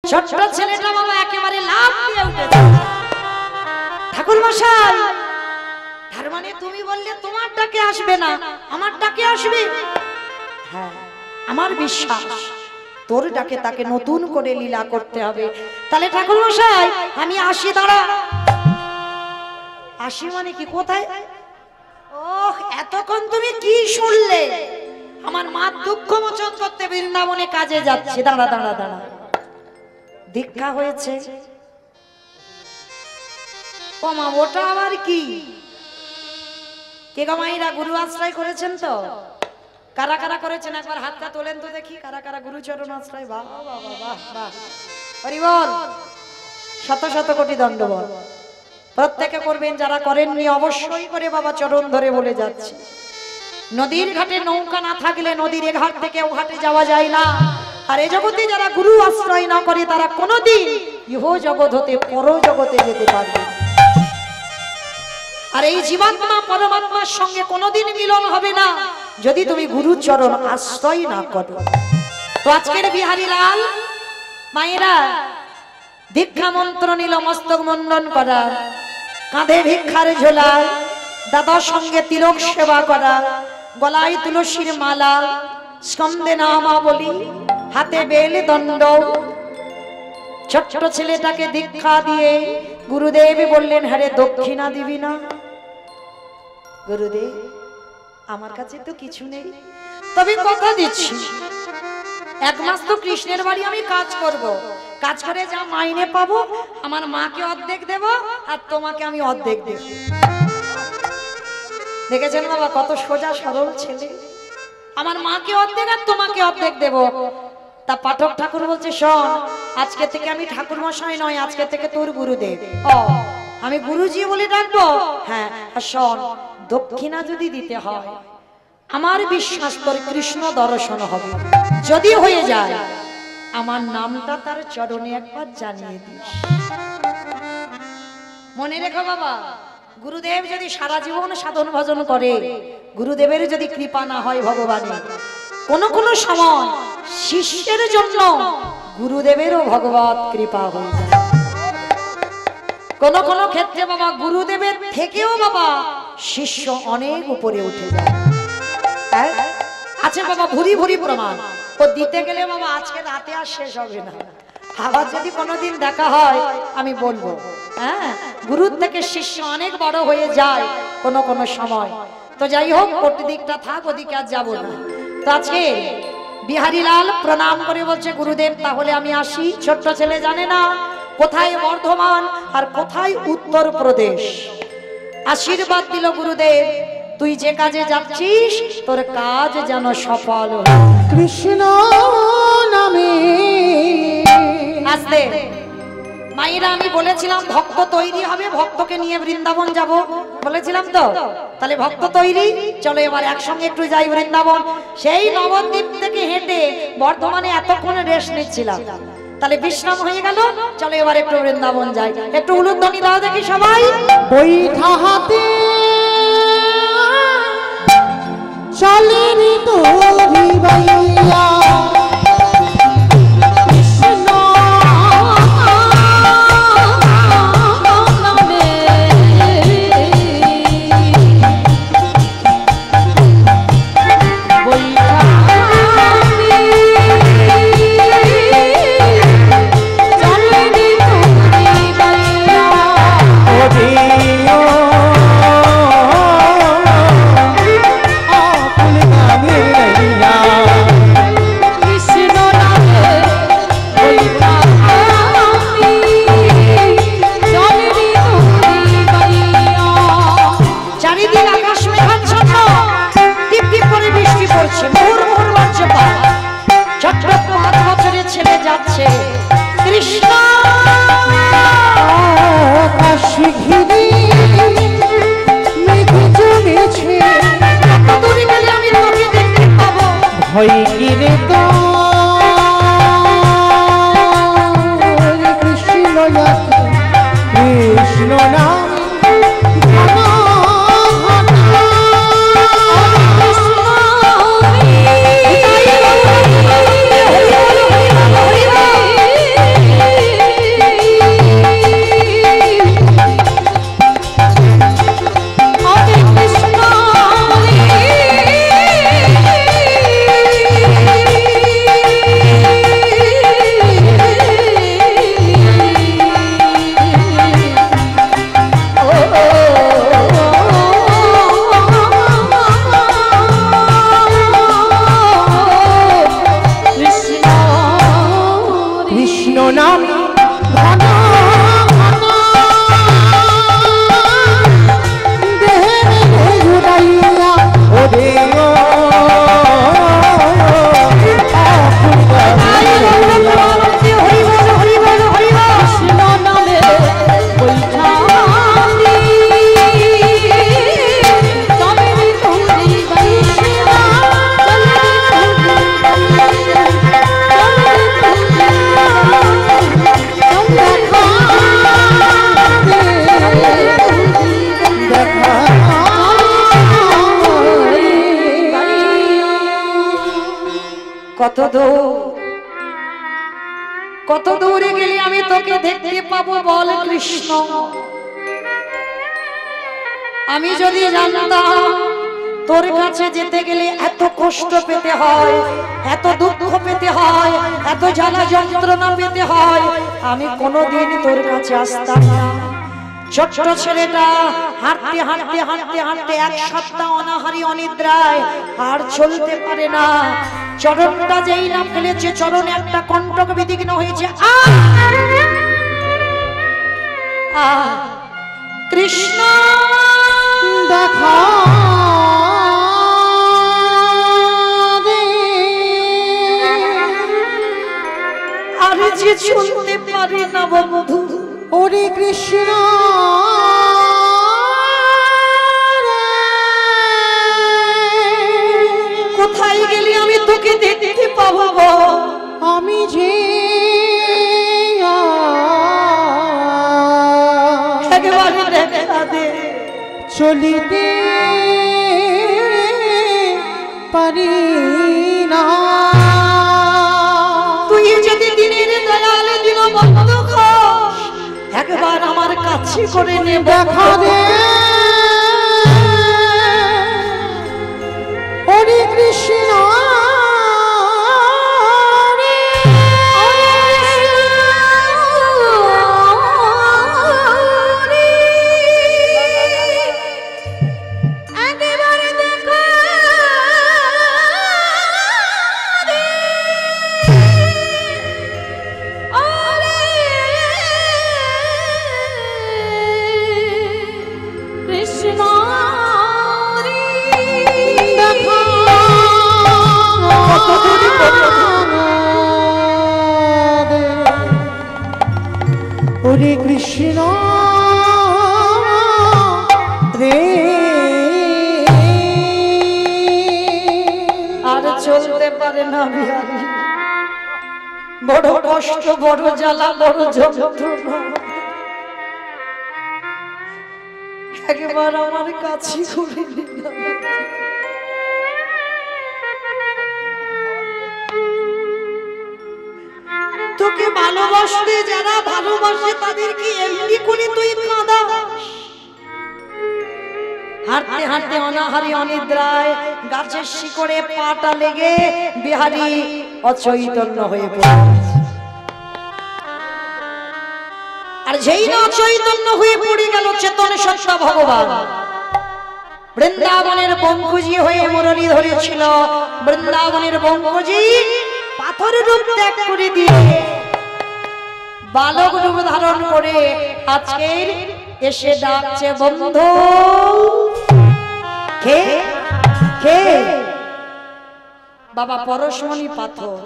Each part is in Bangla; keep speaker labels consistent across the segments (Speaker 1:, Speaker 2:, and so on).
Speaker 1: ছোট্ট ছেলেটা বাবা একেবারে লাফ দিয়ে উঠেছে। ঠাকুর মশাই, তার মানে তুমি বললে তোমার ডাকে আসবে না, আমার ডাকে আসবে? হ্যাঁ, আমার বিশ্বাস তোর ডাকে তাকে নতুন করে লীলা করতে হবে। তাহলে ঠাকুর মশাই আমি আসি, দাঁড়া। আসি মানে কি, কোথায়? ওহ, এতক্ষণ তুমি কি শুনলে? আমার মা দুঃখ মোচন করতে বৃন্দাবনে কাজে যাচ্ছে। দাঁড়া দাঁড়া দাঁড়া, দীক্ষা হয়েছে। ও মা, ওটা আবার কি? কে গো মাইরা, গুরু আশ্রয় করেছেন তো? কারা কারা করেছেন একবার হাতটা তোলেন তো দেখি। কারা কারা গুরুচরণ আশ্রয়? বাহ বাহ বাহ বাহ, হরি বল, শত শত কোটি দণ্ডবত। প্রত্যেকে করবেন, যারা করেননি অবশ্যই করে বাবা চরণ ধরে বলে যাচ্ছে। নদীর ঘাটে নৌকা না থাকলে নদীর এ ঘাট থেকে ও ঘাটে যাওয়া যায় না। আর এই জগতে যারা গুরু আশ্রয় না করে তারা কোনোদিন ইহ জগৎ হতে পর জগতে যেতে পারবে। আর এই জীবাত্মা পরমাত্মার সঙ্গে কোনোদিন মিলন হবে না যদি তুমি গুরু চরণ আশ্রয় না করো। তো আজকের বিহারী লাল মায়েরা দীক্ষা মন্ত্র নিল মস্তক মন্ডন করা, কাঁধে ভিক্ষার ঝোলা, দাদার সঙ্গে তিলক সেবা করা, গলায় তুলসীর মালা, স্কন্ধে নামাবলী, হাতে বেল দণ্ড। ছোট্ট ছেলেটাকে দীক্ষা দিয়ে গুরুদেব বললেন, হ্যাঁ রে, দক্ষিণা দিবি না? গুরুদেব, আমার কাছে তো কিছু নেই, তবে কথা দিচ্ছি 1 মাস তো কৃষ্ণের বাড়ি আমি কাজ করব, কাজ করে যা মাইনে পাবো আমার মাকে অর্ধেক দেব আর তোমাকে আমি অর্ধেক দেব। দেখেছেন বাবা কত সোজা সরল ছেলে। আমার মাকে অর্ধেক আর তোমাকে অর্ধেক দেব। তা পাঠক ঠাকুর বলছে, শোন, আজকে থেকে আমি ঠাকুর মশাই নয়, আজকে থেকে তোর গুরুদেব। ও, আমি গুরুজি বলে ডাকবো? হ্যাঁ। আর শোন, দক্ষিণা যদি দিতে হয় আমার বিশ্বাস তোর কৃষ্ণ দর্শন হবে। যদি হয়ে যায় আমার নামটা তার চরণে একবার জানিয়ে দিস। মনে রেখো বাবা, গুরুদেব যদি সারা জীবন সাধন ভজন করে, গুরুদেবের যদি কৃপা না হয় ভগবানের, কোন কোন সময় শিষ্যের জন্য গুরুদেবেরও ভগবত কৃপা হয়ে যায়। কোন কোন ক্ষেত্রে বাবা গুরুদেবের থেকেও বাবা শিষ্য অনেক উপরে উঠে যায়। আছে বাবা ভুরি ভুরি প্রমাণ। ও দিতে গেলে বাবা আজকে রাতে আর শেষ হবে না। আবার যদি কোনোদিন দেখা হয় আমি বলবো। হ্যাঁ, গুরুর থেকে শিষ্য অনেক বড় হয়ে যায় কোন কোন সময়। তো যাই হোক, কোটি দিকটা থাক, ওদিকে আর যাবো না। তো আজকে বিহারী লাল প্রণাম করে বলছে, গুরুদেব তাহলে আমি আসি। ছোট্ট ছেলে জানে না কোথায় বর্ধমান আর কোথায় উত্তরপ্রদেশ। আশীর্বাদ দিল গুরুদেব, তুই যে কাজে যাচ্ছিস তোর কাজ যেন সফল হয়।
Speaker 2: কৃষ্ণ নামে
Speaker 1: আসতে মায়েরা, আমি বলেছিলাম ভক্ত তৈরি হবে, ভক্তকে নিয়ে বৃন্দাবন যাব বলেছিলাম তো। তাহলে ভক্ত তৈরি, চলো এবার একসঙ্গে একটু যাই বৃন্দাবন। সেই নবদ্বীপ থেকে হেঁটে বর্ধমানে এতক্ষণ রেস্ট নিচ্ছিলাম, তাহলে বিশ্রাম হয়ে গেল। চলো এবার একটু বৃন্দাবন যাই। একটু উলুধ্বনি দাও দেখি সবাই।
Speaker 2: বৈঠা হাতে চলেনি তোরি বাইয়া, কৃষ্ণ নামে ঘন ঘন দেহে জুড়াইয়া ওরে কৃষ্ণ নামে
Speaker 1: কত দূরে গেলে আমি তোকে দেখতে পাবো বল কৃষ্ণ। আমি যদি জানতাম তোর কাছে যেতে গেলে এত কষ্ট পেতে হয়, এত দুঃখ পেতে হয়, এত জ্বালা যন্ত্রণা পেতে হয়, আমি কোনোদিন তোর কাছে আসতাম না। ছোট্ট ছেলেটা হাঁটতে হাঁটতে হাঁটতে হাঁটতে এক সপ্তাহ অনাহারি অনিদ্রায় আর চলতে পারে না। চরণটা যেই না ফেলেছে, চরণে একটা কণ্টক বিধিগ্ন হয়েছে। কৃষ্ণ
Speaker 2: দেখা
Speaker 1: আর যে চলতে পারে না বন্ধু।
Speaker 2: ওরে কৃষ্ণ
Speaker 1: কোথায় গেলে আমি তোকে দেখতে পাবো?
Speaker 2: আমি যে
Speaker 1: একেবারে দেখা দে।
Speaker 2: চলিতে পারি না,
Speaker 1: তুই যদি দিনের দয়ালে দিন বন্ধ খাস, একবার আমার কাছে করে নে।
Speaker 2: দেখা দে ওরে কৃষ্ণ ওরে কৃষ্ণ রে
Speaker 1: আর চলতে পারে না বিহারী। বড় কষ্ট, বড় জ্বালা, বড় যন্ত্রণা। একবার আমার কাছে করে নিলাম। তোকে ভালোবাসতে যারা ভালোবাসে তাদেরকে এমনি করে তুই কাঁদাস। হাঁটতে হাঁটতে অনাহারি অনিদ্রায় গাছের শিকড়ে পাটা লেগে বিহারী অচৈতন্য হয়ে পড়েছে। আর যেই না অচৈতন্য হয়ে পড়ে গেল, চেতন সত্তা ভগবান বৃন্দাবনের বঙ্কুজি হয়ে মুরলী ধরেছিল। বৃন্দাবনের বঙ্কুজি পাথরের রূপ ত্যাগ করে দিয়ে বালক রূপ ধারণ করে আজকের এসে ডাকছে, বন্ধু কে কে? বাবা পরশমণি পাথর,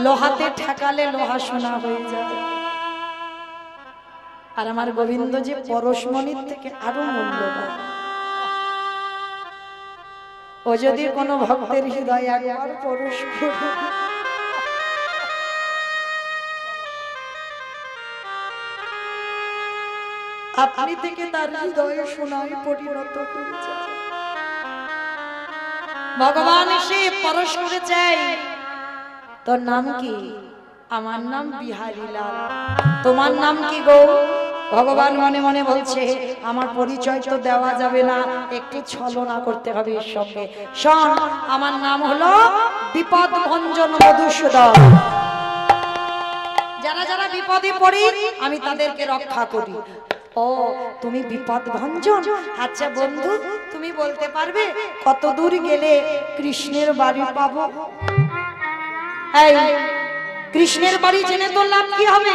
Speaker 1: লোহাতে ঠেকালে লোহা সোনা হয়ে যায়। আর আমার গোবিন্দ যে পরশমণির থেকে আরো মূল্যবান। ও যদি কোনো ভক্তের হৃদয় একবার পরশ করে, আপনি থেকে তার হৃদয় সোনায় পরিণত হয়ে যায়। ভগবান এসে পরশ করে চাই, তোর নাম কি? আমার নাম বিহারী লাল। তোমার নাম কি গো? ভগবান মনে মনে বলছে, আমার পরিচয় তো দেওয়া যাবে না, একটু ছলনা করতে হবে এর সঙ্গে। শোন, আমার নাম হলো বিপদ ভঞ্জন মধুসূদন। যারা যারা বিপদে পড়ি আমি তাদেরকে রক্ষা করি। ও তুমি বিপদ ভঞ্জন? আচ্ছা বন্ধু, তুমি বলতে পারবে কত দূর গেলে কৃষ্ণের বাড়ি পাবো? এই কৃষ্ণের বাড়ি জেনে তোর লাভ কি হবে?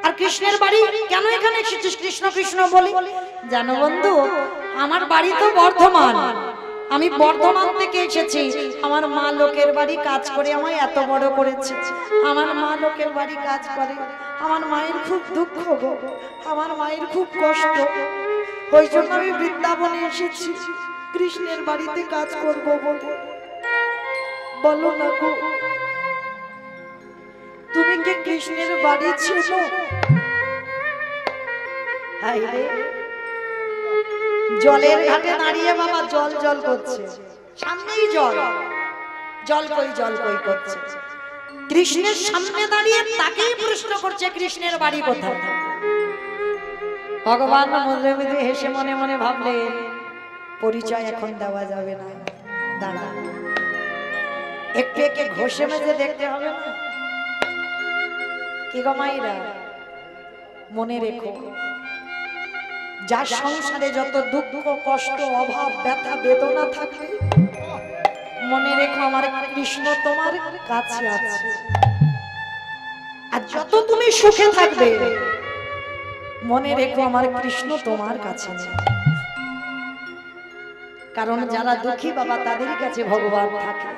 Speaker 1: আর কৃষ্ণের বাড়ি কেন এখানে এসেছিস কৃষ্ণ কৃষ্ণ বলি? জানো বন্ধু, আমার বাড়ি তো বর্ধমান, আমি বর্ধমান থেকে এসেছি। আমার মা লোকের বাড়ি কাজ করে আমায় এত বড় করেছে। আমার মা লোকের বাড়ি কাজ করে, আমার মায়ের খুব দুঃখ গো, আমার মায়ের খুব কষ্ট। ওই জন্য আমি বৃন্দাবনে এসেছি কৃষ্ণের বাড়িতে কাজ করবো বলে। বলো না গো, তুমি কি কৃষ্ণের বাড়ি ছিল? জলের ঘাটে দাঁড়িয়ে বাবা জল জল করছে, সামনেই জল, জল কই জল কই করছে। কৃষ্ণের সামনে দাঁড়িয়ে তাকেই প্রশ্ন করছে কৃষ্ণের বাড়ি কোথায়। ভগবান মধ্যে মধ্যে হেসে মনে মনে ভাবলেন পরিচয় এখন দেওয়া যাবে না, দাঁড়া একটু একে ঘষে মেজে দেখতে হবে না। কি গো মাইরা, মনে রেখো, যার সংসারে যত দুঃখ কষ্ট অভাব ব্যথা বেদনা থাকবে, মনে রেখো আমার কৃষ্ণ তোমার কাছে আছে। আর যত তুমি সুখে থাকবে, মনে রেখো আমার কৃষ্ণ তোমার কাছে আছে। কারণ যারা দুঃখী বাবা তাদের কাছে ভগবান থাকে।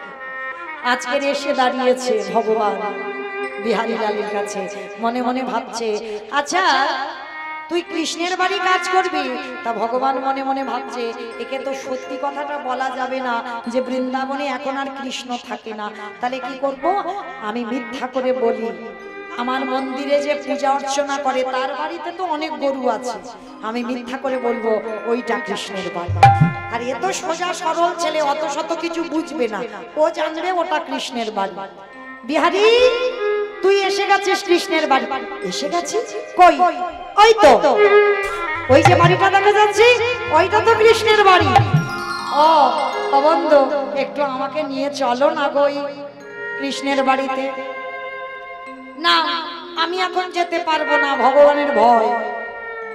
Speaker 1: আজকের এসে দাঁড়িয়েছে ভগবান বিহারী লালের কাছে, মনে মনে ভাবছে আচ্ছা তুই কৃষ্ণের বাড়ি কাজ করবি। তা ভগবান মনে মনে ভাবছে একে তো সত্যি কথাটা বলা যাবে না যে বৃন্দাবনে এখন আর কৃষ্ণ থাকে না, তাহলে কি করব? আমি মিথ্যা করে বলি আমার মন্দিরে যে পূজা অর্চনা করে তার বাড়িতে তো অনেক গরু আছে, আমি মিথ্যা করে বলবো ওইটা কৃষ্ণের বাড়ি। আর এ তো সোজা সরল ছেলে, অত শত কিছু বুঝবে না, ও জানবে ওটা কৃষ্ণের বাড়ি। বিহারী তুই এসে গেছিস কৃষ্ণের বাড়ি। এসে গেছিস কই? ওই তো ওই যে বাড়িটা দেখা যাচ্ছে ওইটা তো কৃষ্ণের বাড়ি। ও বন্ধু একটু আমাকে নিয়ে চলো না গো কৃষ্ণের বাড়িতে। না আমি এখন যেতে পারবো না, ভগবানের ভয়।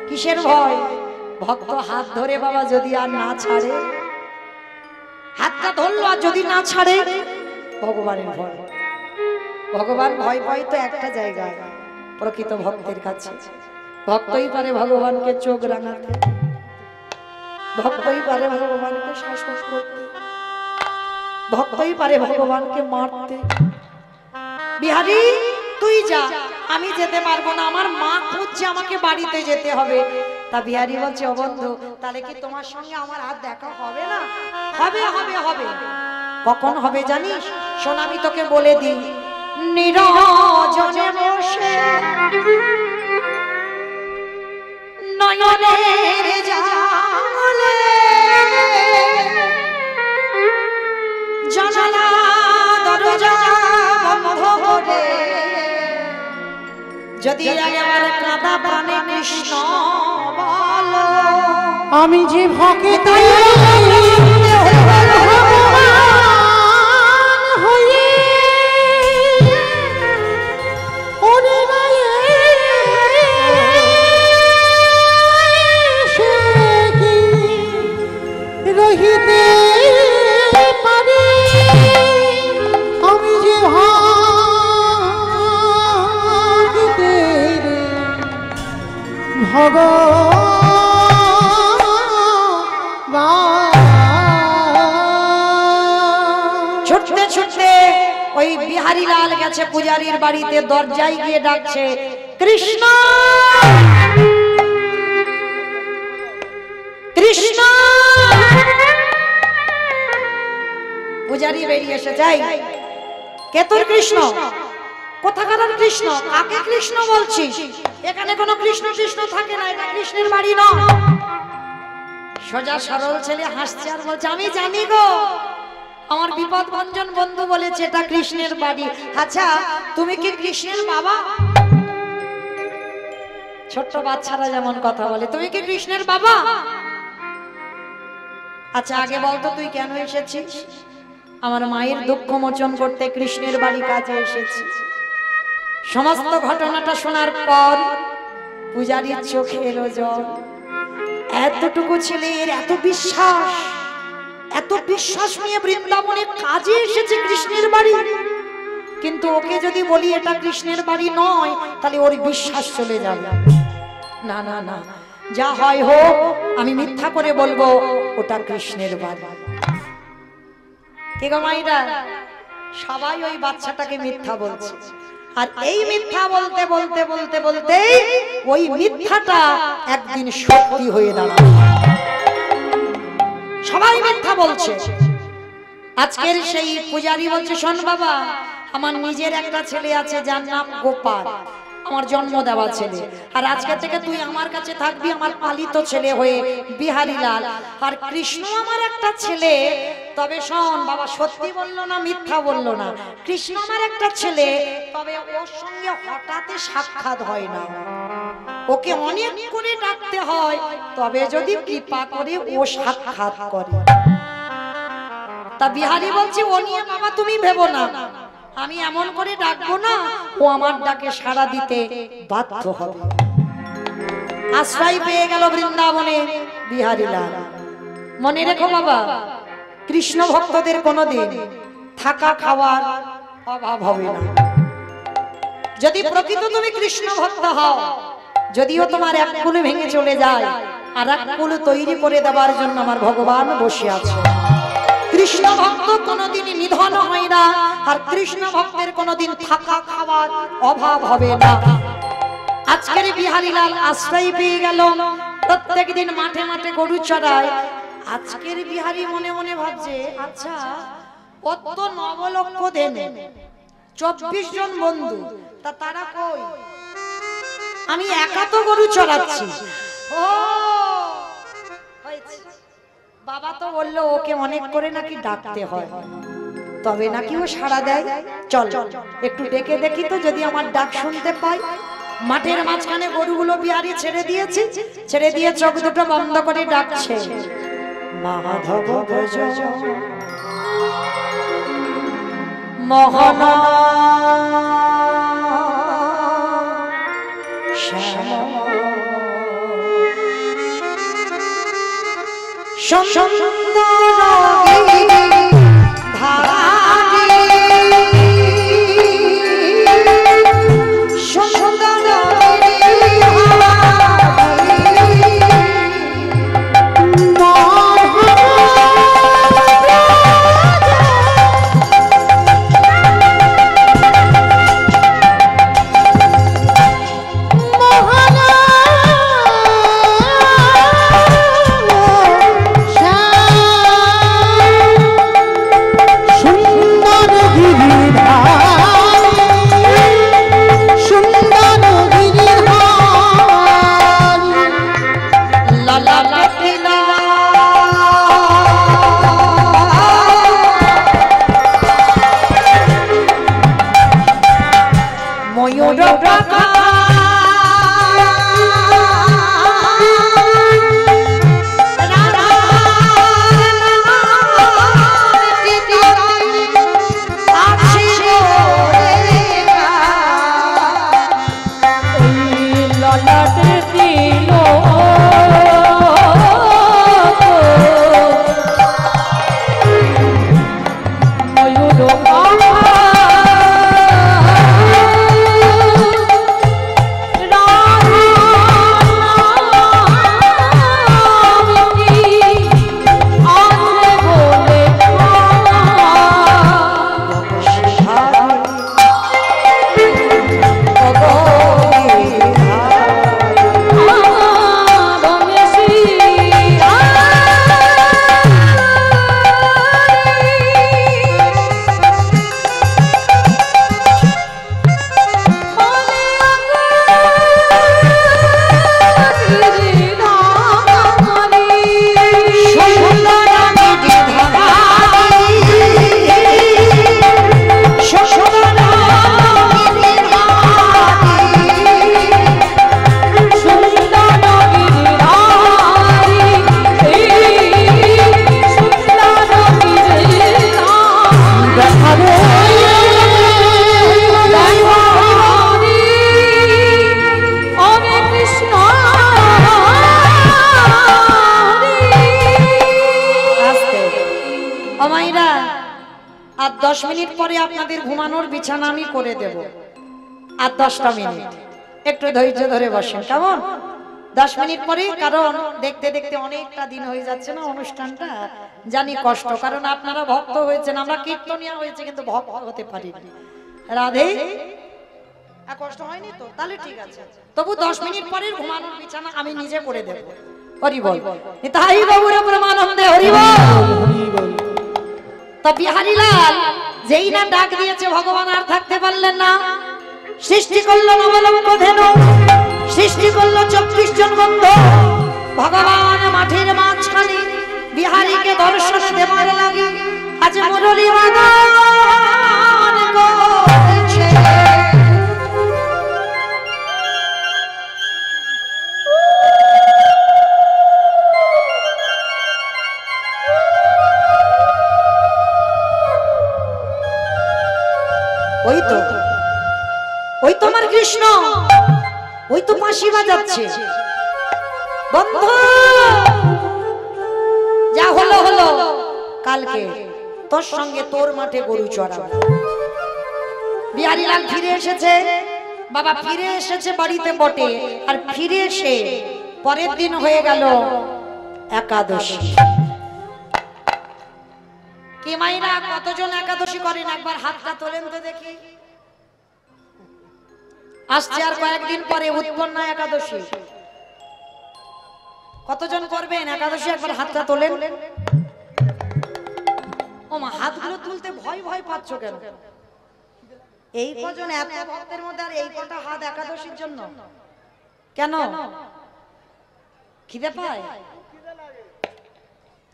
Speaker 1: কিসের ভয়? ভক্ত হাত ধরে বাবা যদি আর না ছাড়ে, হাতটা ধরলো আর যদি না ছাড়ে, ভগবানের ভয়। ভগবান ভয় পায় তো একটা জায়গায়, প্রকৃত ভক্তের কাছে। ভক্তই পারে ভগবানকে চোখ রাঙাতে, ভক্তই পারে ভগবানকে শাসন করতে, ভক্তই পারে ভগবানকে মারতে। বিহারী তুই যা, আমি যেতে পারবো না, আমার মা খুঁজছে, আমাকে বাড়িতে যেতে হবে। তা বিহারী বলছে ও বন্ধু তাহলে কি তোমার সঙ্গে আমার আর দেখা হবে না? হবে হবে হবে। কখন হবে জানিস? শোন আমি তোকে বলে দিই, নিরজনে বসে নয়নের জালে জানালা দরজা বন্ধ করে যদি একবার কাঁদা প্রাণে কৃষ্ণ বলো,
Speaker 2: আমি যে ভক্ত হয়ে ওরে গায়ে সে কি রহিতে পারি, আমি যে
Speaker 1: ছুটতে ছুটতে ওই বিহারী লাল গেছে পূজারীর বাড়িতে, দরজায় গিয়ে ডাকছে কৃষ্ণ কৃষ্ণ। পূজারী বেরিয়ে এসে যাই, কে তোর কৃষ্ণ? কোথাকার কৃষ্ণ? কাকে কৃষ্ণ বলছিস? এখানে কোনো কৃষ্ণ কৃষ্ণ থাকে না, এটা কৃষ্ণের বাড়ি নয়। সোজা সরল ছেলে হাসছে আর বলছে আমি জানি গো, আমার বিপদ ভঞ্জন বন্ধু বলেছে এটা কৃষ্ণের বাড়ি। আচ্ছা তুমি কি কৃষ্ণের বাবা? ছোট্ট বাচ্চারা যেমন কথা বলে, তুমি কি কৃষ্ণের বাবা? আচ্ছা আগে বলতো তুই কেন এসেছিস? আমার মায়ের দুঃখ মোচন করতে কৃষ্ণের বাড়ি কাজে এসেছি। সমস্ত ঘটনাটা শোনার পর পূজারীর চোখে এলো জল। এতটুকু ছেলের এত বিশ্বাস নিয়ে বৃন্দাবনে কাজে এসেছে কৃষ্ণের বাড়ি, কিন্তু ওকে যদি বলি এটা কৃষ্ণের বাড়ি নয়, তাহলে ওর বিশ্বাস চলে যাবে। না না না, যা হয় হোক, আমি মিথ্যা করে বলবো ওটা কৃষ্ণের বাড়ি। কে গো মাইরা? সবাই ওই বাচ্চাটাকে মিথ্যা বলছে, আর এই মিথ্যা বলতে বলতে বলতে বলতে ওই মিথ্যাটা একদিন সত্যি হয়ে দাঁড়ায়। সবাই মিথ্যা বলছে। আজকের সেই পূজারী বলছে, শোন বাবা, আমার নিজের একটা ছেলে আছে যার নাম গোপাল, আমার জন্ম দেওয়া ছেলে, আর আজকে থেকে তুই আমার কাছে থাকবি আমার পালিত ছেলে হয়ে, বিহারীলাল। আর কৃষ্ণ আমার একটা ছেলে। তবে শোন বাবা, সত্যি বললো না মিথ্যা বললো না, কৃষ্ণ আমার একটা ছেলে, তবে ওর সঙ্গে হঠাৎ সাক্ষাৎ হয় না, ওকে অনেক করে ডাকতে হয়, তবে যদি কৃপা করে ও সাক্ষাৎ করে। তা বিহারী বলছে, ও নিয়ে বাবা তুমি ভেবো না, আমি এমন করে ডাকবো না ও আমার ডাকে সাড়া দিতে বাধ্য হবে। আশ্রয় পেয়ে গেল বৃন্দাবনে বিহারীলাল। মনে রেখো বাবা, কৃষ্ণ ভক্তদের কোনোদিন থাকা খাওয়ার অভাব হবে না। যদি প্রকৃত তুমি কৃষ্ণ ভক্ত হও, যদিও তোমার এক কুল ভেঙে চলে যায়, আর এক কুল তৈরি করে দেওয়ার জন্য আমার ভগবান বসে আছে। কৃষ্ণ ভক্ত কোনোদিনই নিধন হয় না, আর কৃষ্ণ ভক্তের কোনোদিন থাকা খাওয়ার অভাব হবে না। আজকের বিহারীলাল আশ্রয় পেয়ে গেল, প্রত্যেক দিন মাঠে মাঠে গরু চড়ায়। আজকের বিহারী মনে মনে ভাবছে, আচ্ছা কত নবলক্ষ দেন, 24 জন বন্ধু, তা তারা কই? আমি একা তো গরু চড়াচ্ছি। ও বাবা তো বললো ওকে অনেক করে নাকি ডাকতে হয়, তবে নাকি ও সাড়া দেয়। চল একটু ডেকে দেখি তো, যদি আমার ডাক শুনতে পাই। মাঠের মাঝখানে গরুগুলো বিহারী ছেড়ে দিয়েছে, ছেড়ে দিয়ে চোখ দুটো বন্ধ করে ডাকছে, মাধব ভজ মোহন শ্যাম সুন্দর 10 মিনিট পরে আপনাদের ঘুমানোর বিছানা আমি করে দেব। আর 10টা মিনিট একটু ধৈর্য ধরে বসেন, কেমন? 10 মিনিট পরে, কারণ দেখতে দেখতে অনেকটা দিন হয়ে যাচ্ছে না অনুষ্ঠানটা, জানি কষ্ট, কারণ আপনারা ভক্ত হয়েছেন, আমরা কীর্তনিয়া হয়েছে কিন্তু ভক্ত হতে পারিনি। রাধে, কষ্ট হয়নি তো? তাহলে ঠিক আছে, তবু 10 মিনিট পরে ঘুমানোর বিছানা আমি নিজে করে দেব। হরি বল, তাই বাবুর প্রেমানন্দে হরি বল। তো বিহারীলাল যেই না ডাক দিয়েছে, ভগবান আর থাকতে পারলেন না। সৃষ্টি করলো নবলক্ষ ধেনু, সৃষ্টি করলো 24 জন বন্ধু। ভগবান মাঠের মাঝখানে বিহারীকে দর্শন দেবার লাগে আজ মুরলী বাদন করছে। ওই তো আমার কৃষ্ণ, ওই তো বাঁশি বাজাচ্ছে। বন্ধু, যা হলো হলো, কালকে তোর সঙ্গে তোর মাঠে গরু চড়াবো। বিহারীলাল ফিরে এসেছে, বাবা ফিরে এসেছে বাড়িতে বটে, আর ফিরে এসে পরের দিন হয়ে গেল একাদশী। কি মাইরা কতজন একাদশী করেন? একবার হাতটা তোলেন তো দেখি। আসছে আর কয়েকদিন পরে উৎপন্না একাদশী, কতজন করবেন একাদশী? একবার হাতটা তোলেন। ও মা, হাতগুলো তুলতে ভয় ভয় পাচ্ছ কেন? এই কজন এত ভক্তের মধ্যে আর এই কটা হাত একাদশীর জন্য কেন? খিদে পায়?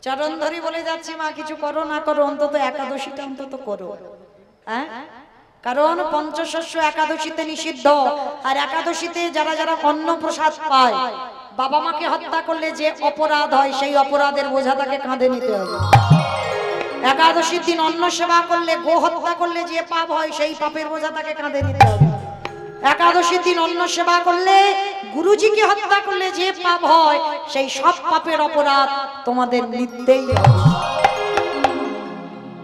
Speaker 1: চরণ ধরি বলে যাচ্ছি, মা কিছু করো না করো, অন্তত একাদশীটা অন্তত করো। হ্যাঁ, কারণ পঞ্চশস্য একাদশীতে নিষিদ্ধ। আর একাদশীতে যারা যারা অন্ন প্রসাদ পায়, বাবা মাকে হত্যা করলে যে অপরাধ হয়, সেই অপরাধের বোঝা তাকে কাঁধে নিতে হবে। একাদশীর দিন অন্ন সেবা করলে, গো হত্যা করলে যে পাপ হয়, সেই পাপের বোঝা তাকে কাঁধে নিতে হবে। একাদশীর দিন অন্ন সেবা করলে, গুরুজিকে হত্যা করলে যে পাপ হয়, সেই সব পাপের অপরাধ তোমাদের নিতেই হবে।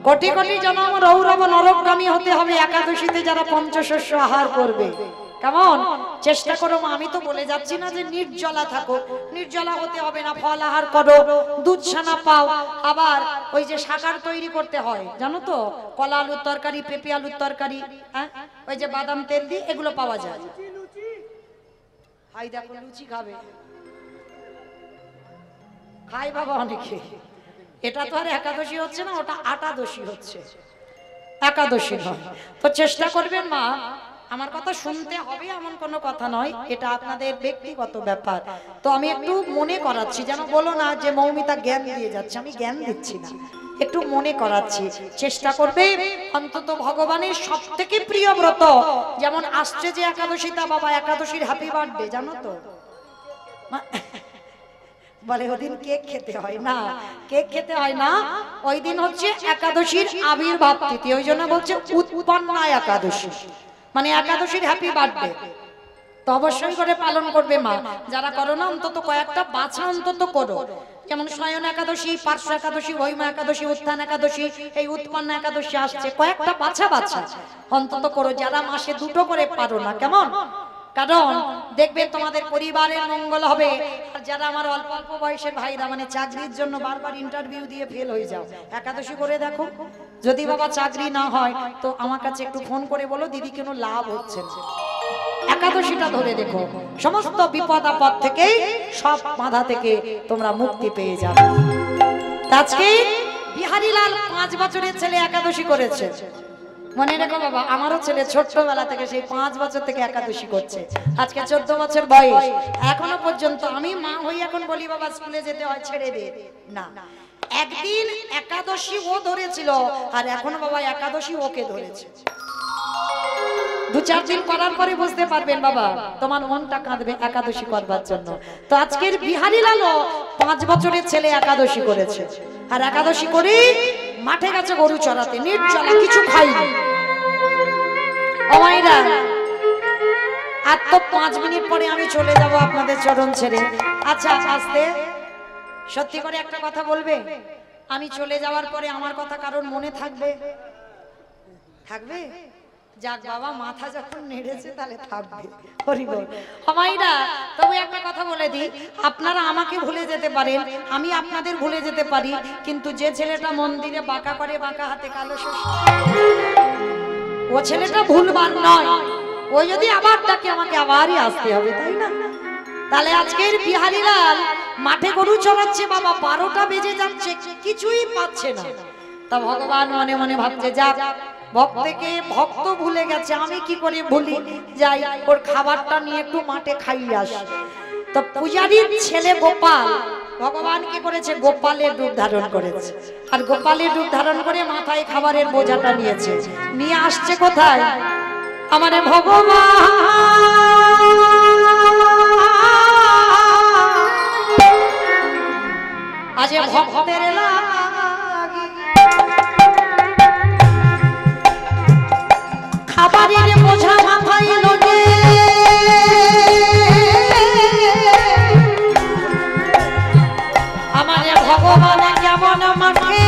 Speaker 1: কোটি কোটি জনম রৌরব নরকগামী হতে হবে একাদশীতে যারা পঞ্চশস্য আহার করবে। কেমন? চেষ্টা করো মা, আমি তো বলে যাচ্ছি না যে নির্জলা থাকো, নির্জলা হতে হবে না, ফল আহার করো, দুধ ছানা পাও। আবার ওই যে শাকার তৈরি করতে হয় জানো তো, কলা আলুর তরকারি, পেঁপে আলুর তরকারি, হ্যাঁ, ওই যে বাদাম তেল দিয়ে এগুলো পাওয়া যায়। হাই দেখো, লুচি খাবে, খাই বাবা অনেকে। এটা তো আর একাদশী হচ্ছে না, ওটা আটাদশী হচ্ছে, একাদশী নয়। তো চেষ্টা করবেন মা, আমার কথা শুনতে হবে এমন কোনো কথা নয়, এটা আপনাদের ব্যক্তিগত ব্যাপার। তো আমি একটু মনে করাচ্ছি, যেন বলো না যে মৌমিতা জ্ঞান দিয়ে যাচ্ছে, আমি জ্ঞান দিচ্ছি না, একটু মনে করাচ্ছি। চেষ্টা করবে অন্তত ভগবানের সব থেকে প্রিয় ব্রত, যেমন আসছে যে একাদশীটা, বাবা একাদশীর হ্যাপি বার্থডে, জানো তো? বলে ওদিন কেক খেতে হয় না, কেক খেতে হয় না, ওই দিন হচ্ছে একাদশীর আবির্ভাব তিথি, ওই জন্য বলছে উৎপন্না একাদশী, মানে একাদশীর হ্যাপি বার্থডে। তো অবশ্যই করে পালন করবে মা, যারা করো না অন্তত কয়েকটা বাছা অন্তত করো, যেমন শয়ন একাদশী, পার্শ্ব একাদশী, হৈমা একাদশী, উত্থান একাদশী, এই উৎপন্ন একাদশী আসছে, কয়েকটা বাছা বাছা অন্তত করো, যারা মাসে দুটো করে পারো না। কেমন? কারণ দেখবেন তোমাদের পরিবারের মঙ্গল হবে। আর যারা আমার অল্প অল্প বয়সের ভাইরা, মানে চাকরির জন্য বারবার ইন্টারভিউ দিয়ে ফেল হয়ে যাও, একাদশী করে দেখো, যদি বাবা চাকরি না হয় তো আমার কাছে একটু ফোন করে বলো দিদি কেন লাভ হচ্ছে না। একাদশীটা ধরে দেখো, সমস্ত বিপদ আপদ থেকে, সব বাধা থেকে তোমরা মুক্তি পেয়ে যাবে। আজকে বিহারীলাল 5 বছরের ছেলে একাদশী করেছে। মনে রেখো বাবা, আমারও ছেলে ছোট্টবেলা থেকে সেই 5 বছর থেকে একাদশী করছে, আজকে 14 বছর বয়স, এখনো পর্যন্ত। আমি মা হই এখন বলি বাবা স্কুলে যেতে হয়, ছেড়ে দে না। একদিন একাদশী ও ধরেছিল, আর এখন বাবা একাদশী ওকে ধরেছে। 2-4 দিন করার পরে বুঝতে পারবেন বাবা, তোমার মনটা কাঁদবে একাদশী করবার জন্য। তো আজকের বিহারীলালও 5 বছরের ছেলে একাদশী করেছে, আর একাদশী করে মাঠে গেছে গরু চড়াতে, নির্জলা, কিছু খাইনি। ও মাইরা, আর তো 5 মিনিট পরে আমি চলে যাব আপনাদের চরণ ছেড়ে। আচ্ছা আস্তে, সত্যি করে একটা কথা বলবে, আমি চলে যাওয়ার পরে আমার কথা কারোর মনে থাকবে? থাকবে? যাক বাবা, মাথা যখন নেড়েছে তাহলে থাকবে। হরি বল। হমাইরা, তবে একটা কথা বলে দিই, আপনারা আমাকে ভুলে যেতে পারেন, আমি আপনাদের ভুলে যেতে পারি, কিন্তু যে ছেলেটা মন্দিরে বাঁকা করে, বাঁকা হাতে কালো শস্য, ও ছেলেটা ভুলবার নয়। ও যদি আবার ডাকে আমাকে আবারই আসতে হবে, তাই না? তাহলে আজকের বিহারীলাল মাঠে গরু চড়াচ্ছে বাবা, 12টা বেজে যাচ্ছে, কিছুই পাচ্ছে না। তা ভগবান মনে মনে ভাবছে, যাক ভক্তকে ভক্ত ভুলে গেছে, আমি কি করে ভুলি, যাই ওর খাবারটা নিয়ে একটু মাঠে খাইয়ে আসি। তো পূজারীর ছেলে গোপাল, ভগবান কি করেছে, গোপালের রূপ ধারণ করেছে, আর গোপালের রূপ ধারণ করে মাথায় খাবারের বোঝাটা নিয়েছে, নিয়ে আসছে কোথায়, আমারে ভগবান আজ ভক্তের লাগি খাবারের বোঝা মাথায় লগে, আমারে ভগবান কেমন মাঠে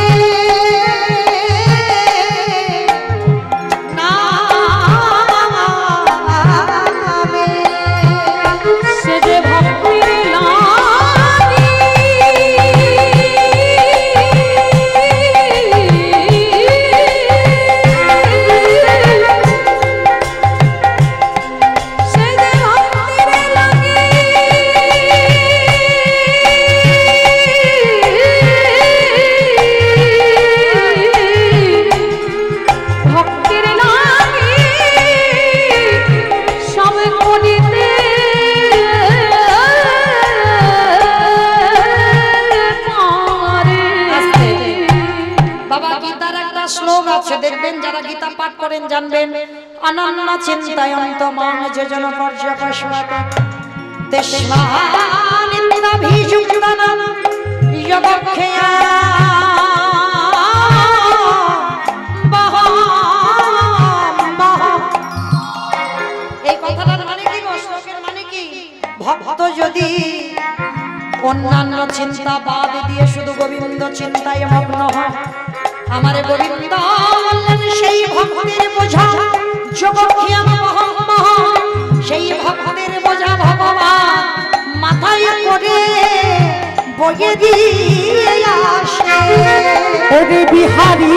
Speaker 1: দেখবেন, যারা গীতা পাঠ করেন জানবেন, অনন্য চিন্তায়ন্ত মান যোজন পর্যপস্বতে তেষ্মানিন্দ্রাভিযুক্তানাম যোগক্ষেয়া এই কথাটার মানে কি, শ্লোকের মানে কি, ভক্ত যদি অন্যান্য চিন্তা বাদ দিয়ে শুধু গোবিন্দ চিন্তায় মগ্ন হয়, আমারে গোবিন্দ বললেন সেই ভক্তের বোঝা যোগক্ষেম সেই ভক্তের বোঝা ভগবান মাথায় করে বয়ে দিয়ে আসে।
Speaker 2: ওরে বিহারী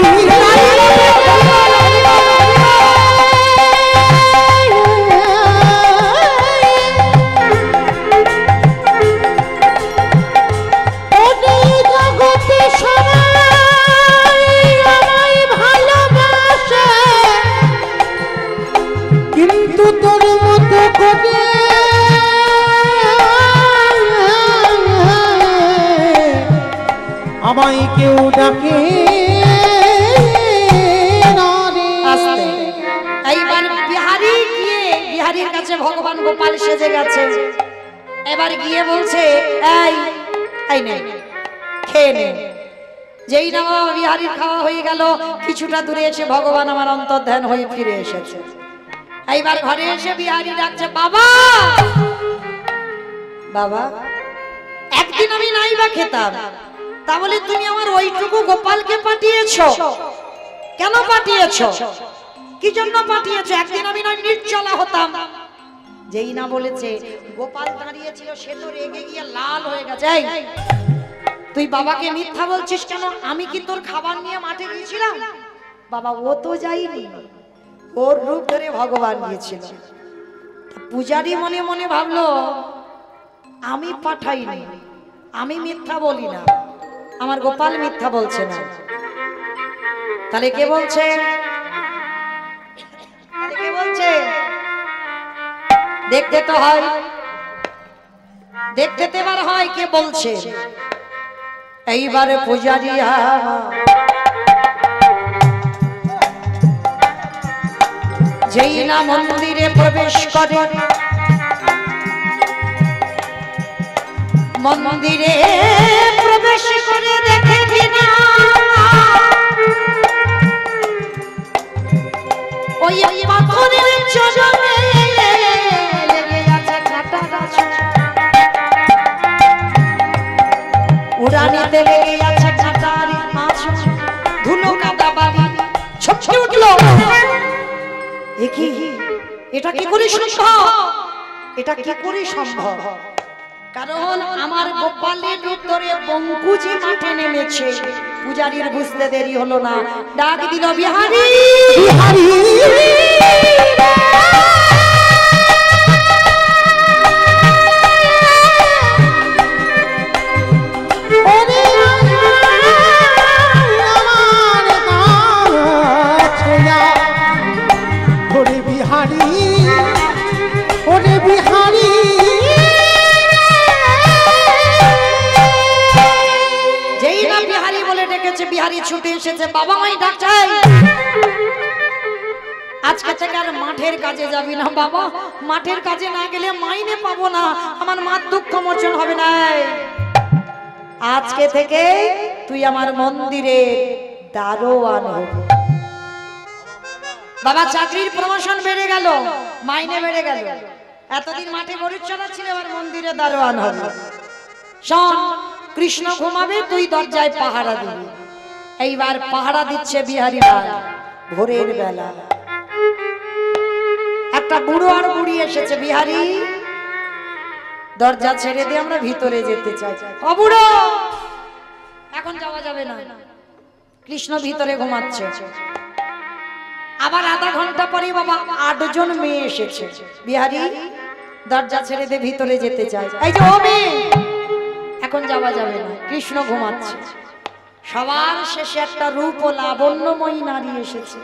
Speaker 2: আমায় কেউ ডাকে না রে।
Speaker 1: এইবার বিহারী গিয়ে, বিহারীর কাছে ভগবান গোপাল সেজে গেছে, এবার গিয়ে বলছে, এই এই নে খেয়ে নে। যেই না বিহারীর খাওয়া হয়ে গেল, কিছুটা দূরে এসে ভগবান আমার অন্তর্ধান হয়ে ফিরে এসেছে। এইবার ঘরে এসে বিহারী ডাকছে, বাবা বাবা, একদিন আমি নাই বা খেতাম, তা বলে তুমি আমার ওইটুকু গোপালকে পাঠিয়েছো, কেন পাঠিয়েছো, কি জন্য পাঠিয়েছো? একদিন আমি নয় নির্জলা হতাম। যেই না বলেছে, গোপাল দাঁড়িয়েছিল, সে তো রেগে গিয়ে লাল হয়ে গেছে। তুই বাবাকে মিথ্যা বলছিস কেন? আমি কি তোর খাবার নিয়ে মাঠে গিয়েছিলাম? বাবা ও তো যাইনি, ওর রূপ ধরে ভগবান গিয়েছিল। পূজারী মনে মনে ভাবলো, আমি পাঠাইনি, আমি মিথ্যা বলি না, আমার গোপাল মিথ্যা বলছে না, তাহলে কে বলছে? কে বলছে? দেখতে তো হয়, দেখতে তো এবার হয় কে বলছে। এইবারে পূজারী যেই না মন্দিরে প্রবেশ করে, মন্দিরে প্রবেশ করে দেখে কিনা ওই পাথরের চরণে লেগে আছে কাটা গাছ, উড়ানিতে লেগে আছে কাটার মাছ, ধুলো কাদা বাড়ি ছটকে উঠলো। কি এটা কি করে সম্ভব? এটা কি করে সম্ভব? কারণ আমার গোপালের রূপ ধরে বঙ্কুজি মাঠে নেমেছে। পূজারীর বুঝতে দেরি হলো না, ডাক দিল বিহারী
Speaker 2: বিহারী ওরে আমার কাছে আয়। ওরে বিহারী ওরে বিহারী
Speaker 1: যেই না বিহারী বলে ডেকেছে, বিহারী ছুটে এসেছে। বাবা মাই ডাকছাই, আজকে থেকে আর মাঠের কাজে যাবি না বাবা। মাঠের কাজে না গেলে মাইনে পাবো না, আমার মার দুঃখ মোচন হবে না। আজকে থেকে তুই আমার মন্দিরে দারোয়ান হবি। বাবা চাকরির প্রমোশন বেড়ে গেল, মাইনে বেড়ে গেল। এতদিন মাঠে গরু চড়াচ্ছিল, এবার মন্দিরে দারোয়ান হবে। শোন, কৃষ্ণ ঘুমাবে, তুই দরজায় পাহারা দিবি। এইবার পাহারা দিচ্ছে বিহারী লাল। ভোরের বেলা একটা বুড়ো আর বুড়ি এসেছে। বিহারী দরজা ছেড়ে দিয়ে আমরা ভিতরে যেতে চাই। ও বুড়ো, এখন যাওয়া যাবে না, কৃষ্ণ ভিতরে ঘুমাচ্ছে। আবার আধা ঘন্টা পরে বাবা 8 জন মেয়ে এসেছে। বিহারী দরজা ছেড়ে দিয়ে ভিতরে যেতে চাই। এই যে ও মেয়ে, এখন যাওয়া যাবে না, কৃষ্ণ ঘুমাচ্ছে। সবার শেষে একটা রূপ ও লাবণ্যময়ী নারী এসেছে।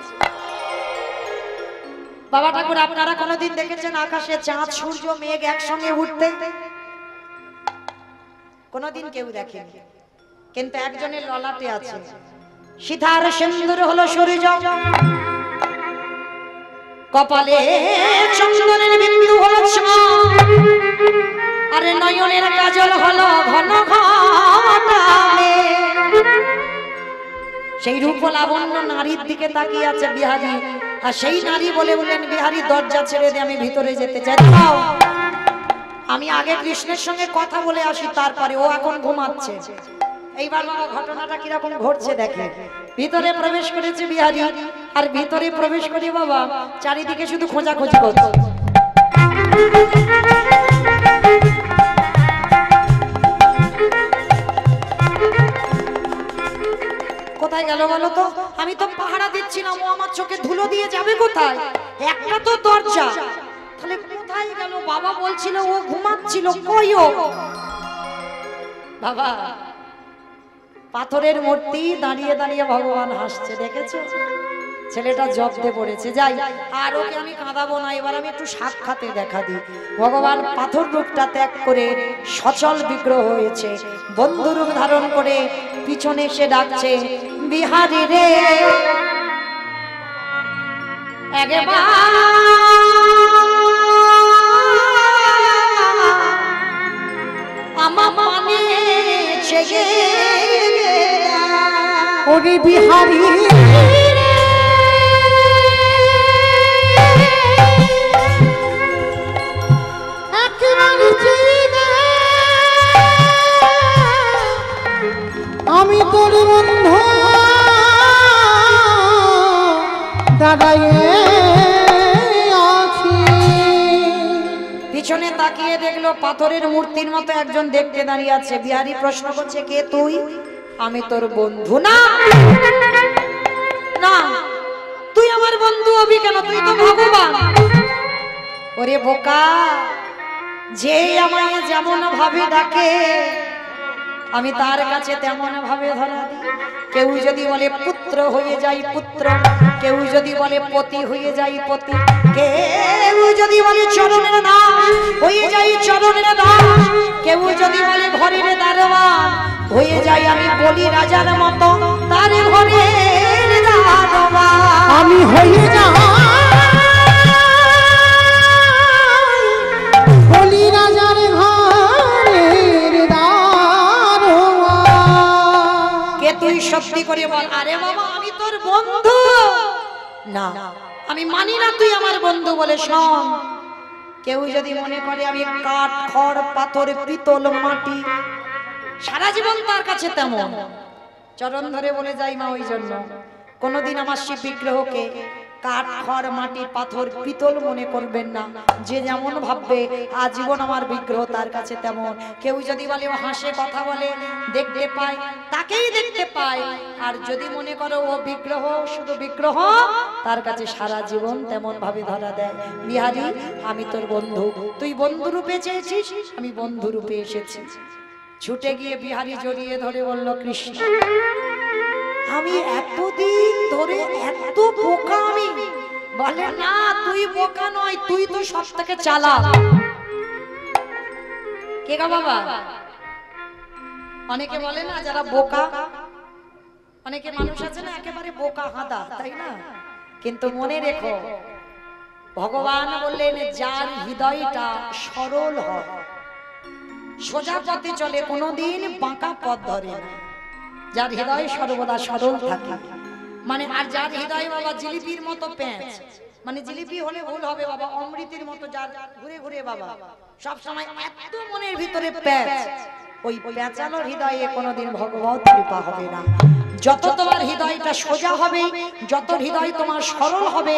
Speaker 1: বাবা ঠাকুর, আপনারা কোনোদিন দেখেছেন আকাশে চাঁদ সূর্য মেঘ একসঙ্গে উঠতে? কোনোদিন কেউ দেখেনি, কিন্তু একজনের ললাটে আছে সিতার সিন্দুর হলো সূর্য, কপালে চন্দনের বিন্দু হলো চাঁদ, আরে নয়নের কাজল হলো ঘন ঘটা মেঘ। সেই রূপ লাবণ্য নারীর দিকে তাকিয়ে আছে বিহারী, আর সেই নারী বলে বললেন, বিহারী দরজা ছেড়ে দিয়ে আমি ভিতরে যেতে চাই। আমি আগে কৃষ্ণের সঙ্গে কথা বলে আসি, তারপরে ও এখন ঘুমাচ্ছে। এইবার বাবা ঘটনাটা কিরকম ঘটছে দেখে। ভিতরে প্রবেশ করেছে বিহারী, আর ভিতরে প্রবেশ করে বাবা চারিদিকে শুধু খোঁজাখুঁজি করছে। কোথায় গেল বলো তো? আমি তো পাহারা দিচ্ছিলাম, ও আমার চোখে ধুলো দিয়ে যাবে কোথায়? একটা তো দরজা, তাহলে কোথায় গেল? বাবা বলছিল ও ঘুমাচ্ছিল, কই ও? বাবা পাথরের মূর্তি দাঁড়িয়ে দাঁড়িয়ে ভগবান হাসছে, দেখেছো? ছেলেটা জব্দে পড়েছে। যাই, আর ওকে আমি কাঁদাবো না, এবার আমি একটু সাক্ষাতে দেখা দিই। ভগবান পাথর রূপটা ত্যাগ করে সচল বিগ্রহ হয়েছে, বন্ধু রূপ ধারণ করে পিছনে এসে ডাকছে, বিহারী রে একবার আমার মানে ছেগে।
Speaker 2: ওরে বিহারী আমি তোর বন্ধু দাঁড়াইয়ে আছি।
Speaker 1: পিছনে তাকিয়ে দেখলো পাথরের মূর্তির মতো একজন দেখতে দাঁড়িয়ে আছে। বিহারী প্রশ্ন করছে, কে তুই? আমি তোর বন্ধু না। না, তুই আমার বন্ধু হবি কেন? তুই তো ভগবান। ওরে বোকা, যে আমায় যেমন ভাবে ডাকে আমি তার কাছে তেমন ভাবে ধরা দিই। কেউ যদি বলে পুত্র হয়ে যাই পুত্র, কেউ যদি বলে পতি হয়ে যাই পতি, কেউ যদি বলে চরণের দাস হয়ে যাই চরণের দাস, কেউ যদি বলে ঘরের দারোয়ান হয়ে যাই আমি বলি রাজার মতো তার ঘরের দারোয়ান।
Speaker 2: আমি হয়ে যাই বলি রাজার ঘরের দারোয়ান।
Speaker 1: কে তুই সত্যি করে বল। আরে বাবা, আমি তোর বন্ধু না, আমি মানি না তুই আমার বন্ধু বলে। শোন, কেউ যদি মনে করে আমি কাঠ খড় পাথর পিতল মাটি সারা জীবন তার কাছে তেমন, চরণ ধরে বলে যাই মা, ওই জন্য কোনোদিন আমার শিব বিগ্রহকে কাঠ খড় মাটি পাথর পিতল মনে করবেন না। যে যেমন ভাববে আজীবন আমার বিগ্রহ তার কাছে তেমন। কেউ যদি বলে ও হাসে কথা বলে দেখতে পায়, তাকেই দেখতে পায়। আর যদি মনে করো ও বিগ্রহ, শুধু বিগ্রহ, তার কাছে সারা জীবন তেমন ভাবে ধরা দেয়। বিহারী, আমি তোর বন্ধু, তুই বন্ধু রূপে চেয়েছিস, আমি বন্ধু রূপে এসেছি। ছুটে গিয়ে বিহারী জড়িয়ে ধরে বলল, কৃষ্ণ, আমি এতদিন ধরে এত বোকা আমি। বলে না, তুই বোকা নয়, তুই তো সব থেকে চালাক। কে গো বাবা? অনেকে বলে না যারা বোকা, অনেকে মানুষ আছে না একেবারে বোকা হাদা, তাই না? কিন্তু মনে রেখো, ভগবান বললেন যার হৃদয়টা সরল হয়, সোজা পথে চলে, কোনোদিন বাঁকা পথ ধরে না। যার হৃদয় সর্বদা সরল থাকে, মানে আর যার হৃদয় বাবা জিলিপির মতো প্যাঁচ, মানে জিলিপি হলে ভুল হবে বাবা, অমৃতের মতো যার ঘুরে ঘুরে বাবা সব সময় এত মনের ভিতরে প্যাঁচ, ওই প্যাঁচালো হৃদয়ে কোনোদিন ভগবত কৃপা হবে না। যত তোমার হৃদয়টা সোজা হবে, যত হৃদয় তোমার সরল হবে,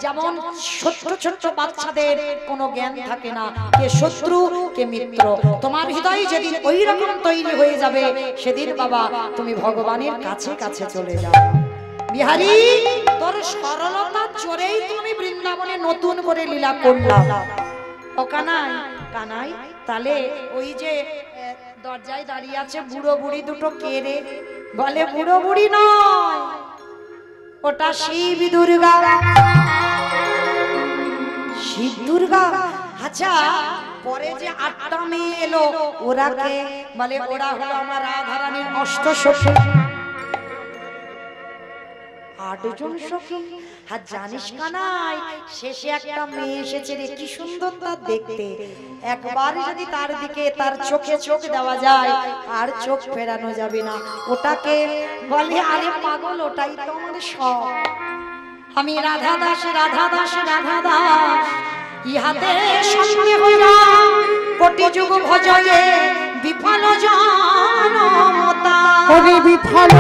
Speaker 1: যেমন ছোট্ট ছোট্ট বাচ্চাদের কোনো জ্ঞান থাকে না, কে শত্রু কে মিত্র, তোমার হৃদয় যেদিন ওই রকম তৈরি হয়ে যাবে, সেদিন বাবা তুমি ভগবানের কাছে কাছে চলে যাও। বিহারী, তোর সরলতার জোরেই তুমি বৃন্দাবনে নতুন করে লীলা করলাম। ও কানাই, কানাই, তাহলে ওই যে দরজায় দাঁড়িয়ে আছে বুড়ো বুড়ি দুটো, কে রে? বলে বুড়ো বুড়ি নয়, ওটা শিব দুর্গা। শিব দুর্গা? আচ্ছা, পরে যে 8টা মেয়ে এলো, ওরা কে? বলে ওরা হলো আমার রাধা রানীর অষ্টসখী। 8 জন সখী। আর জানিস কানাই, শেষে একটা মেয়ে এসেছে রে, কি সুন্দর তার দেখতে। একবার যদি তার দিকে তার চোখে চোখ দেওয়া যায়, আর চোখ ফেরানো যাবে না। ওটাকে বলে, আরে পাগল, ওটাই তো আমার সব। আমি রাধা দাস, রাধা দাস, রাধা দাস, ইহাতে সঙ্গে হইয়া কোটি যুগ ভজয়ে বিফল জনমতা।
Speaker 2: ওরে বিফল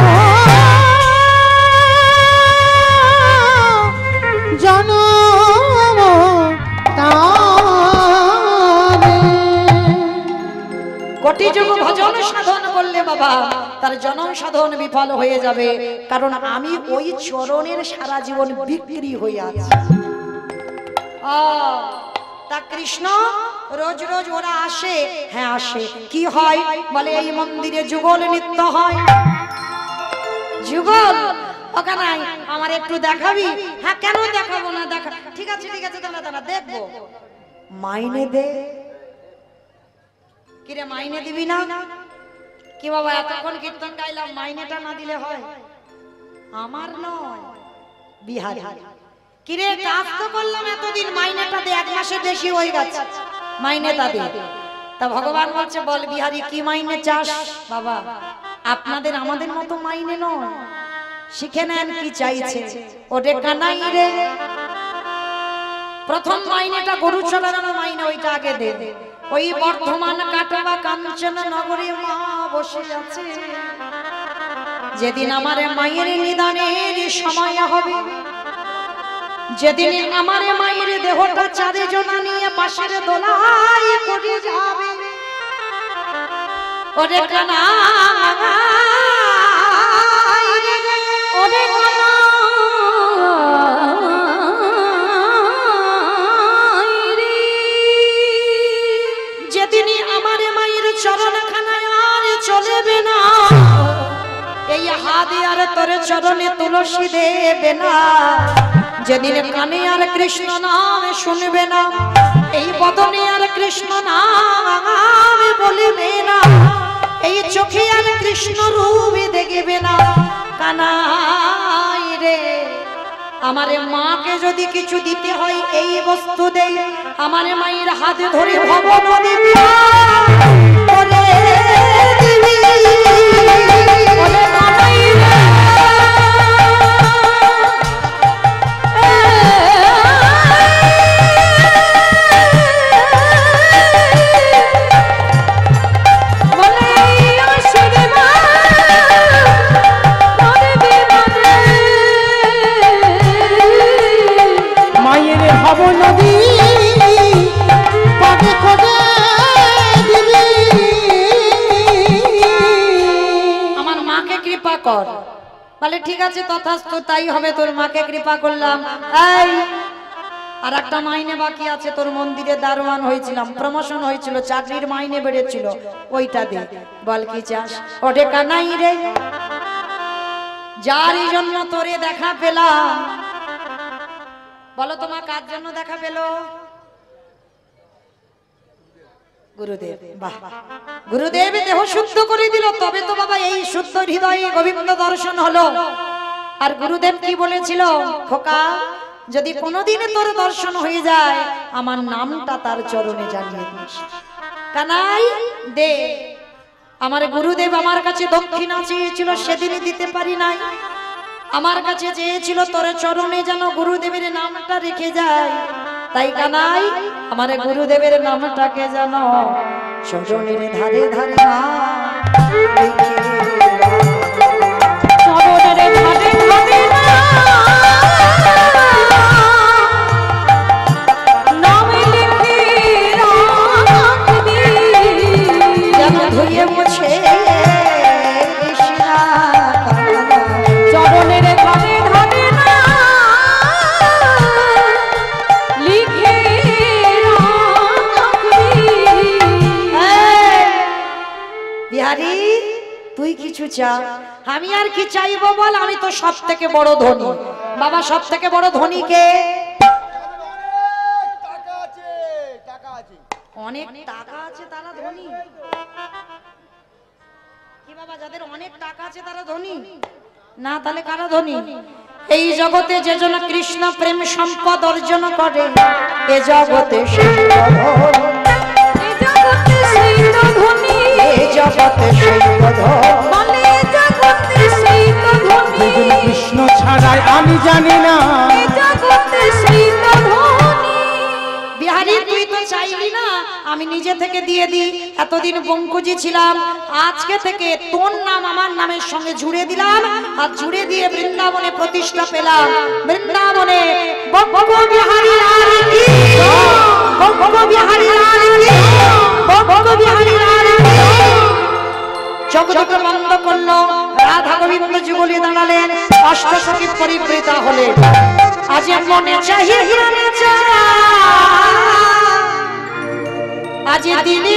Speaker 1: কোটি যুগ ভজন সাধন করলে বাবা তার জনম সাধন বিফল হয়ে যাবে, কারণ আমি ওই চরণের সারা জীবন বিক্রি হয়ে আছি। তা কৃষ্ণ রোজ রোজ ওরা আসে? হ্যাঁ আসে। কি হয়? বলে এই মন্দিরে যুগল নৃত্য হয়। যুগল? ওখানে আমার একটু দেখাবি? হ্যাঁ, কেন দেখাবো না, দেখা। ঠিক আছে ঠিক আছে, দাঁড়া দাঁড়া, দেখবো। মাইনে দে। কিরে, মাইনে দিবি না? কি বাবা, এতক্ষণ কীর্তন গাইলাম, মাইনেটা না দিলে হয়? আমার নয়, বিহারি। কিরে, কাজ তো করলাম এতদিন, মাইনেটা দে। 1 মাসের বেশি হয়ে গেছে, মাইনেটা দে। তা ভগবান বলছে, বল বিহারি, কি মাইনে চাস? বাবা, আপনাদের আমাদের মতো মাইনে নয়, শিখে নেন কি চাইছে। ওরে কানাই রে, প্রথম মাইনেটা গরু চড়ানোর মাইনে, ওইটা আগে দে। ওই বর্ধমান কাটোয়া কাঞ্চন নগরে মা বসে আছে, যেদিন আমার মায়ের নিদানের সময় হবে, যেদিন আমার মায়ের দেহটা 4 জনা নিয়ে পাশের দোলায় পড়ে যাবে, ওরে কানা, ওরে কানা, যেদিন আমার মায়ের চরণখানায় আর চলবে না, এই হাত আর তোর চরণে তুলসী দেবে না, যেদিন কানে আর কৃষ্ণ নাম শুনবে না, এই বদনে আর কৃষ্ণ নাম বলবে না, এই চোখে আর কৃষ্ণ রূপ দেখবে না, কানাই রে, আমার মাকে যদি কিছু দিতে হয় এই বস্তু দেই, আমার মায়ের হাত ধরে ভবন দিবি, ওরে দিবি, ওরে কানাই রে। কর। বলে ঠিক আছে তথাস্তু তাই হবে, তোর মাকে কৃপা করলাম। এই আর একটা মাইনে বাকি আছে, তোর মন্দিরে দারোয়ান হয়েছিলাম, প্রমোশন হয়েছিল, চাকরির মাইনে বেড়েছিল, ওইটা দে। বল কি চাস? ওঠে কানাই রে, যার জন্য তোরে দেখা পেলাম। বলো তোমার কার জন্য দেখা পেল? গুরুদেব। বাহ, গুরুদেব দেহ শুদ্ধ করে দিল, তবে তো বাবা এই শুদ্ধ হৃদয়ে গোবিন্দ দর্শন হলো। আর গুরুদেব কি বলেছিল? খোকা, যদি কোনোদিনে তোর দর্শন হয়ে যায়, আমার নামটা তার চরণে জানিয়ে দিস। কানাই দে। আমার গুরুদেব আমার কাছে দক্ষিণা চেয়েছিল, সেদিনই দিতে পারি নাই। আমার কাছে চেয়েছিল তোর চরণে যেন গুরুদেবের নামটা রেখে যায়। তাই কানাই আমার গুরুদেবের নামটাকে যেন চরণের ধারে ধারে ধুয়ে মুছে
Speaker 3: চরণের ধারে ধারে না লিখে
Speaker 1: বিহারি, তুই কিছু চা। আমি আর কি চাইবো বল? আমি তো সব থেকে বড় ধনী। বাবা সব থেকে বড় ধনী কে? অনেক টাকা আছে তারা ধনী? কি বাবা, যাদের অনেক টাকা আছে তারা ধনী না? তাহলে কারা ধনী? এই জগতে যে জন কৃষ্ণ প্রেম সম্পদ অর্জন করে, এ জগতে সেই ধনী, এ জগতে সেই ধনী।
Speaker 2: কৃষ্ণ ছাড়াই আমি জানি না।
Speaker 1: বিহারি, তুই তো চাইলি না আমি নিজে থেকে দিয়ে দিই। এতদিন বঙ্কুজি ছিলাম, আজকে থেকে তোর নাম আমার নামের সঙ্গে জুড়ে দিলাম। আর জুড়ে দিয়ে বৃন্দাবনে প্রতিষ্ঠা পেলাম। বৃন্দাবনে বিহারি লাল কি, বিহারি লাল কি, বিহারি লাল কি। জগৎ বন্ধ করলো, রাধা গোবিন্দ যুগলে দাঁড়ালেন, অষ্টসখী পরিবৃতা হলেন। আজ মনে চাহি, আজ দিলি